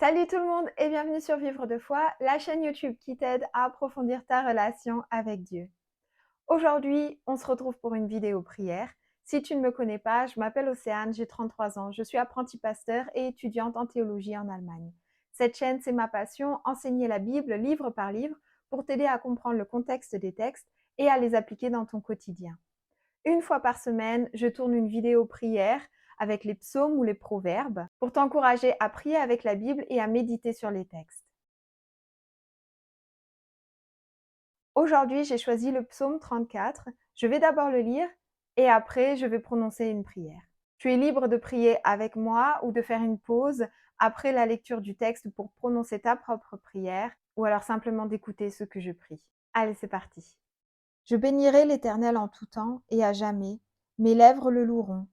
Salut tout le monde et bienvenue sur Vivre de foi, la chaîne YouTube qui t'aide à approfondir ta relation avec Dieu. Aujourd'hui, on se retrouve pour une vidéo prière. Si tu ne me connais pas, je m'appelle Océane, j'ai 33 ans, je suis apprentie pasteur et étudiante en théologie en Allemagne. Cette chaîne, c'est ma passion, enseigner la Bible livre par livre pour t'aider à comprendre le contexte des textes et à les appliquer dans ton quotidien. Une fois par semaine, je tourne une vidéo prière avec les psaumes ou les proverbes pour t'encourager à prier avec la Bible et à méditer sur les textes. Aujourd'hui, j'ai choisi le psaume 34. Je vais d'abord le lire et après, je vais prononcer une prière. Tu es libre de prier avec moi ou de faire une pause après la lecture du texte pour prononcer ta propre prière ou alors simplement d'écouter ce que je prie. Allez, c'est parti. Je bénirai l'Éternel en tout temps et à jamais. Mes lèvres le loueront.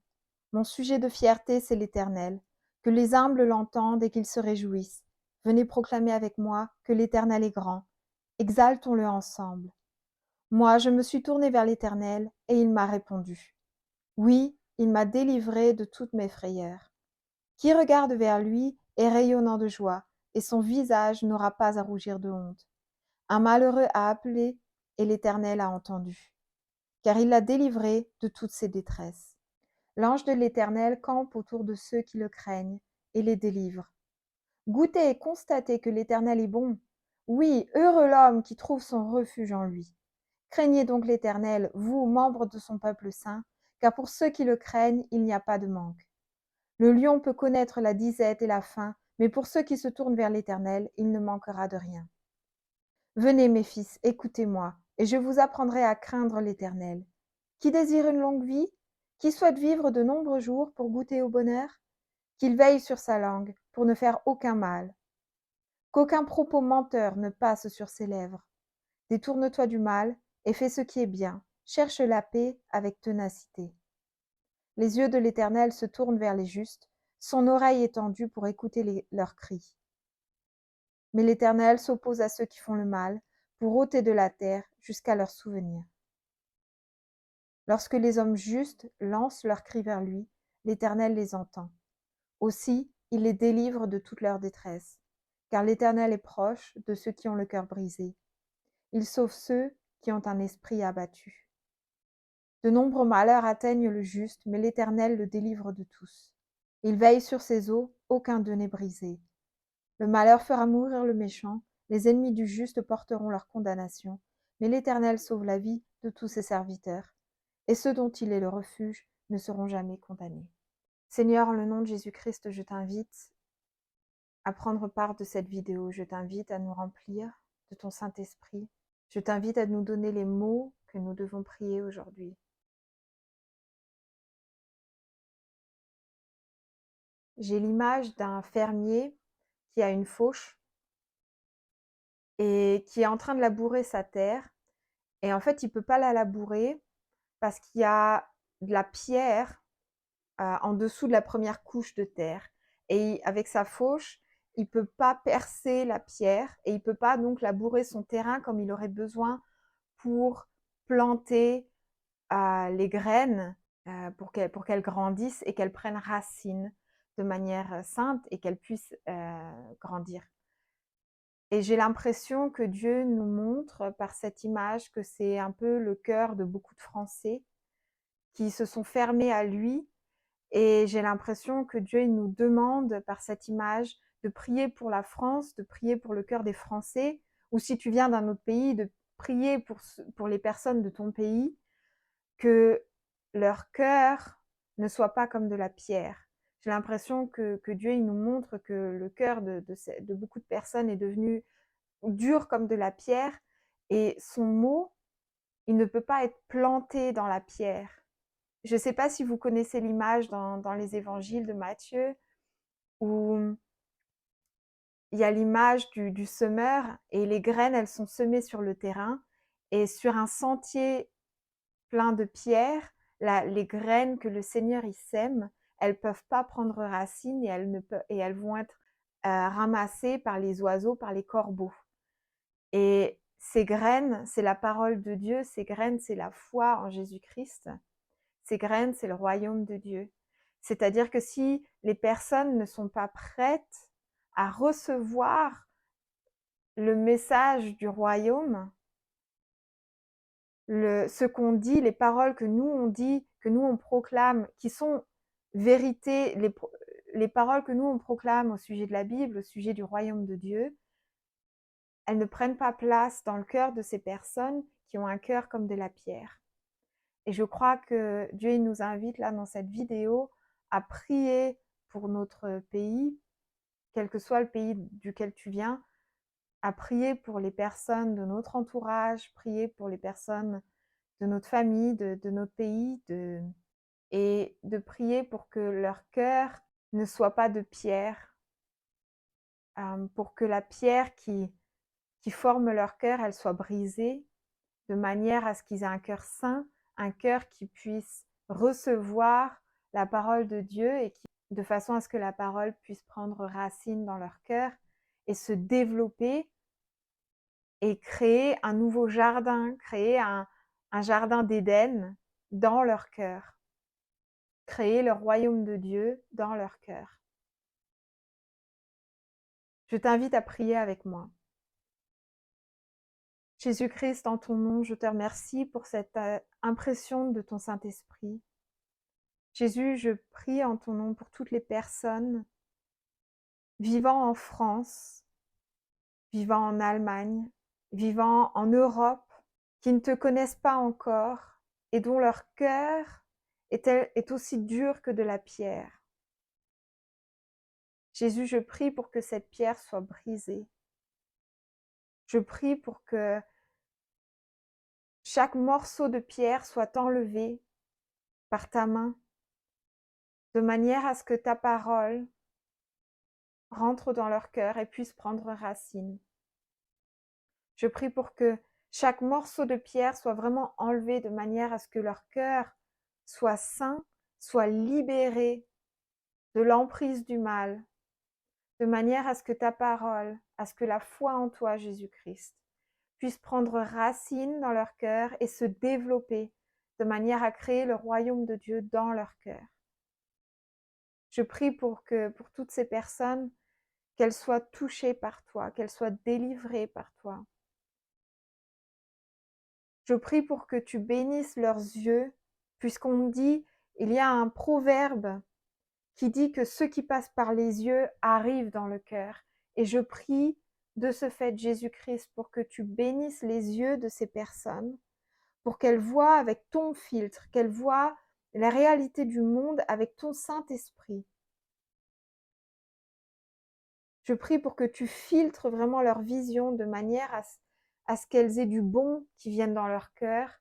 Mon sujet de fierté, c'est l'Éternel. Que les humbles l'entendent et qu'ils se réjouissent. Venez proclamer avec moi que l'Éternel est grand. Exaltons-le ensemble. Moi, je me suis tournée vers l'Éternel et il m'a répondu. Oui, il m'a délivré de toutes mes frayeurs. Qui regarde vers lui est rayonnant de joie et son visage n'aura pas à rougir de honte. Un malheureux a appelé et l'Éternel a entendu, car il l'a délivré de toutes ses détresses. L'ange de l'Éternel campe autour de ceux qui le craignent et les délivre. Goûtez et constatez que l'Éternel est bon. Oui, heureux l'homme qui trouve son refuge en lui. Craignez donc l'Éternel, vous, membres de son peuple saint, car pour ceux qui le craignent, il n'y a pas de manque. Le lion peut connaître la disette et la faim, mais pour ceux qui se tournent vers l'Éternel, il ne manquera de rien. Venez, mes fils, écoutez-moi, et je vous apprendrai à craindre l'Éternel. Qui désire une longue vie? Qui souhaite vivre de nombreux jours pour goûter au bonheur? Qu'il veille sur sa langue pour ne faire aucun mal. Qu'aucun propos menteur ne passe sur ses lèvres. Détourne-toi du mal et fais ce qui est bien. Cherche la paix avec ténacité. Les yeux de l'Éternel se tournent vers les justes, son oreille est tendue pour écouter leurs cris. Mais l'Éternel s'oppose à ceux qui font le mal, pour ôter de la terre jusqu'à leur souvenir. Lorsque les hommes justes lancent leurs cris vers lui, l'Éternel les entend. Aussi, il les délivre de toute leur détresse, car l'Éternel est proche de ceux qui ont le cœur brisé. Il sauve ceux qui ont un esprit abattu. De nombreux malheurs atteignent le juste, mais l'Éternel le délivre de tous. Il veille sur ses eaux, aucun d'eux n'est brisé. Le malheur fera mourir le méchant, les ennemis du juste porteront leur condamnation, mais l'Éternel sauve la vie de tous ses serviteurs, et ceux dont il est le refuge ne seront jamais condamnés. Seigneur, en le nom de Jésus-Christ, je t'invite à prendre part de cette vidéo. Je t'invite à nous remplir de ton Saint-Esprit. Je t'invite à nous donner les mots que nous devons prier aujourd'hui. J'ai l'image d'un fermier qui a une fauche et qui est en train de labourer sa terre. Et en fait, il ne peut pas la labourer parce qu'il y a de la pierre en dessous de la première couche de terre. Et avec sa fauche, il ne peut pas percer la pierre et il ne peut pas donc labourer son terrain comme il aurait besoin pour planter les graines pour qu'elles grandissent et qu'elles prennent racine de manière sainte et qu'elles puissent grandir. Et j'ai l'impression que Dieu nous montre par cette image que c'est un peu le cœur de beaucoup de Français qui se sont fermés à lui. Et j'ai l'impression que Dieu il nous demande par cette image de prier pour la France, de prier pour le cœur des Français, ou si tu viens d'un autre pays, de prier pour les personnes de ton pays, que leur cœur ne soit pas comme de la pierre. J'ai l'impression que Dieu il nous montre que le cœur de beaucoup de personnes est devenu dur comme de la pierre, et son mot, il ne peut pas être planté dans la pierre. Je ne sais pas si vous connaissez l'image dans les évangiles de Matthieu, où il y a l'image du semeur, et les graines, elles sont semées sur le terrain, et sur un sentier plein de pierres, les graines que le Seigneur y sème, elles ne peuvent pas prendre racine, et elles vont être ramassées par les oiseaux, par les corbeaux. Et ces graines, c'est la parole de Dieu, ces graines, c'est la foi en Jésus-Christ. Ces graines, c'est le royaume de Dieu. C'est-à-dire que si les personnes ne sont pas prêtes à recevoir le message du royaume, ce qu'on dit, les paroles que nous on dit, que nous on proclame, qui sont vérité, les paroles que nous on proclame au sujet de la Bible, au sujet du royaume de Dieu, elles ne prennent pas place dans le cœur de ces personnes qui ont un cœur comme de la pierre. Et je crois que Dieu il nous invite là dans cette vidéo à prier pour notre pays, quel que soit le pays duquel tu viens, à prier pour les personnes de notre entourage, prier pour les personnes de notre famille, de notre pays, et de prier pour que leur cœur ne soit pas de pierre, pour que la pierre qui forme leur cœur, elle soit brisée, de manière à ce qu'ils aient un cœur saint, un cœur qui puisse recevoir la parole de Dieu et de façon à ce que la parole puisse prendre racine dans leur cœur et se développer et créer un nouveau jardin, créer un jardin d'Éden dans leur cœur, créer le royaume de Dieu dans leur cœur. Je t'invite à prier avec moi. Jésus-Christ, en ton nom, je te remercie pour cette impression de ton Saint-Esprit. Jésus, je prie en ton nom pour toutes les personnes vivant en France, vivant en Allemagne, vivant en Europe, qui ne te connaissent pas encore et dont leur cœur est aussi dur que de la pierre. Jésus, je prie pour que cette pierre soit brisée. Je prie pour que chaque morceau de pierre soit enlevé par ta main, de manière à ce que ta parole rentre dans leur cœur et puisse prendre racine. Je prie pour que chaque morceau de pierre soit vraiment enlevé de manière à ce que leur cœur soit saint, soit libéré de l'emprise du mal, de manière à ce que ta parole, à ce que la foi en toi, Jésus-Christ, puisse prendre racine dans leur cœur et se développer de manière à créer le royaume de Dieu dans leur cœur. Je prie pour toutes ces personnes, qu'elles soient touchées par toi, qu'elles soient délivrées par toi. Je prie pour que tu bénisses leurs yeux, puisqu'on dit, il y a un proverbe qui dit que ce qui passe par les yeux arrive dans le cœur. Et je prie de ce fait, Jésus-Christ, pour que tu bénisses les yeux de ces personnes, pour qu'elles voient avec ton filtre, qu'elles voient la réalité du monde avec ton Saint-Esprit. Je prie pour que tu filtres vraiment leur vision de manière à ce qu'elles aient du bon qui vienne dans leur cœur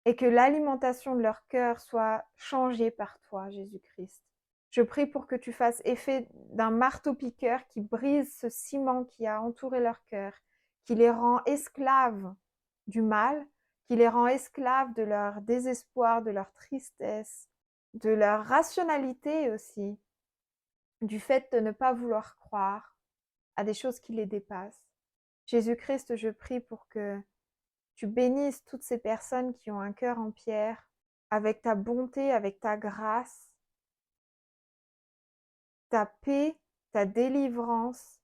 et que l'alimentation de leur cœur soit changée par toi, Jésus-Christ. Je prie pour que tu fasses effet d'un marteau-piqueur qui brise ce ciment qui a entouré leur cœur, qui les rend esclaves du mal, qui les rend esclaves de leur désespoir, de leur tristesse, de leur rationalité aussi, du fait de ne pas vouloir croire à des choses qui les dépassent. Jésus-Christ, je prie pour que tu bénisses toutes ces personnes qui ont un cœur en pierre, avec ta bonté, avec ta grâce, ta paix, ta délivrance,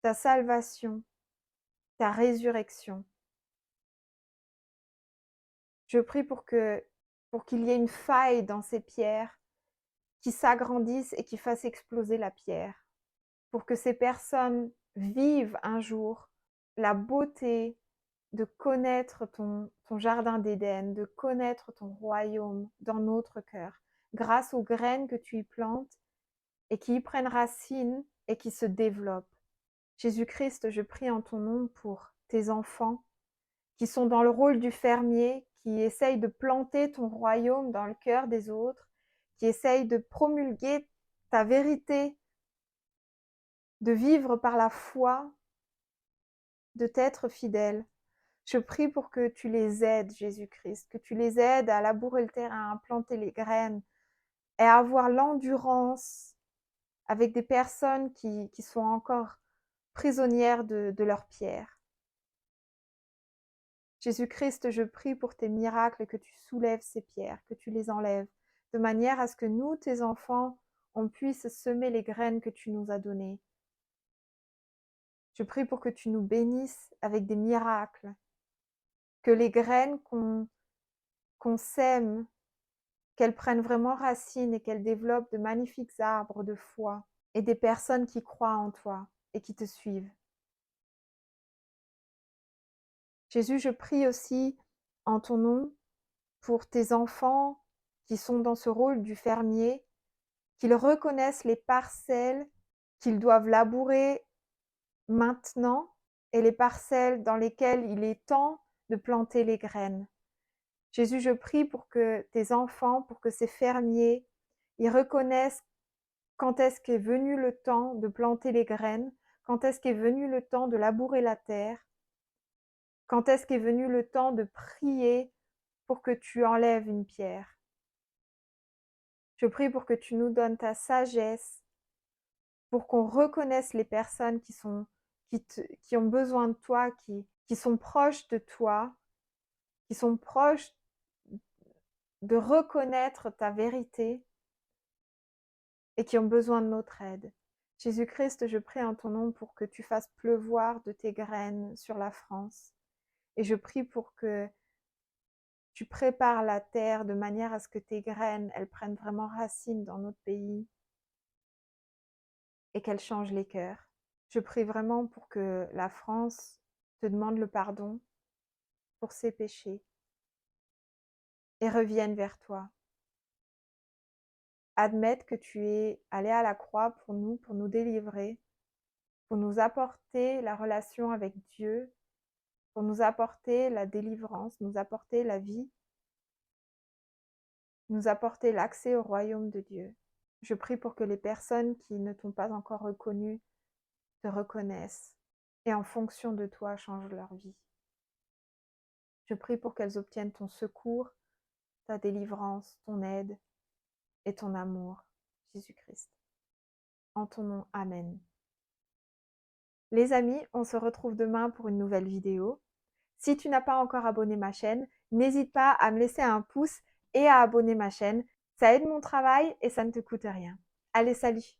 ta salvation, ta résurrection. Je prie pour qu'il y ait une faille dans ces pierres qui s'agrandissent et qui fassent exploser la pierre, pour que ces personnes vivent un jour la beauté de connaître ton jardin d'Éden, de connaître ton royaume dans notre cœur, grâce aux graines que tu y plantes et qui y prennent racine et qui se développent. Jésus-Christ, je prie en ton nom pour tes enfants qui sont dans le rôle du fermier, qui essayent de planter ton royaume dans le cœur des autres, qui essayent de promulguer ta vérité, de vivre par la foi, de t'être fidèle. Je prie pour que tu les aides, Jésus-Christ, que tu les aides à labourer le terrain, à planter les graines et à avoir l'endurance avec des personnes qui sont encore prisonnières de leurs pierres. Jésus-Christ, je prie pour tes miracles, que tu soulèves ces pierres, que tu les enlèves, de manière à ce que nous, tes enfants, on puisse semer les graines que tu nous as données. Je prie pour que tu nous bénisses avec des miracles, que les graines qu'on sème, qu'elles prennent vraiment racine et qu'elles développent de magnifiques arbres de foi et des personnes qui croient en toi et qui te suivent. Jésus, je prie aussi en ton nom pour tes enfants qui sont dans ce rôle du fermier, qu'ils reconnaissent les parcelles qu'ils doivent labourer maintenant et les parcelles dans lesquelles il est temps de planter les graines. Jésus, je prie pour que tes enfants, pour que ces fermiers, ils reconnaissent quand est-ce qu'est venu le temps de planter les graines, quand est-ce qu'est venu le temps de labourer la terre, quand est-ce qu'est venu le temps de prier pour que tu enlèves une pierre. Je prie pour que tu nous donnes ta sagesse, pour qu'on reconnaisse les personnes qui ont besoin de toi, qui sont proches de toi, qui sont proches de reconnaître ta vérité et qui ont besoin de notre aide. Jésus-Christ, je prie en ton nom pour que tu fasses pleuvoir de tes graines sur la France. Et je prie pour que tu prépares la terre de manière à ce que tes graines, elles prennent vraiment racine dans notre pays et qu'elles changent les cœurs. Je prie vraiment pour que la France te demande le pardon pour ses péchés et revienne vers toi. Admette que tu es allé à la croix pour nous délivrer, pour nous apporter la relation avec Dieu, pour nous apporter la délivrance, nous apporter la vie, nous apporter l'accès au royaume de Dieu. Je prie pour que les personnes qui ne t'ont pas encore reconnu te reconnaissent et en fonction de toi changent leur vie. Je prie pour qu'elles obtiennent ton secours, ta délivrance, ton aide et ton amour, Jésus-Christ. En ton nom, Amen. Les amis, on se retrouve demain pour une nouvelle vidéo. Si tu n'as pas encore abonné ma chaîne, n'hésite pas à me laisser un pouce et à abonner ma chaîne. Ça aide mon travail et ça ne te coûte rien. Allez, salut!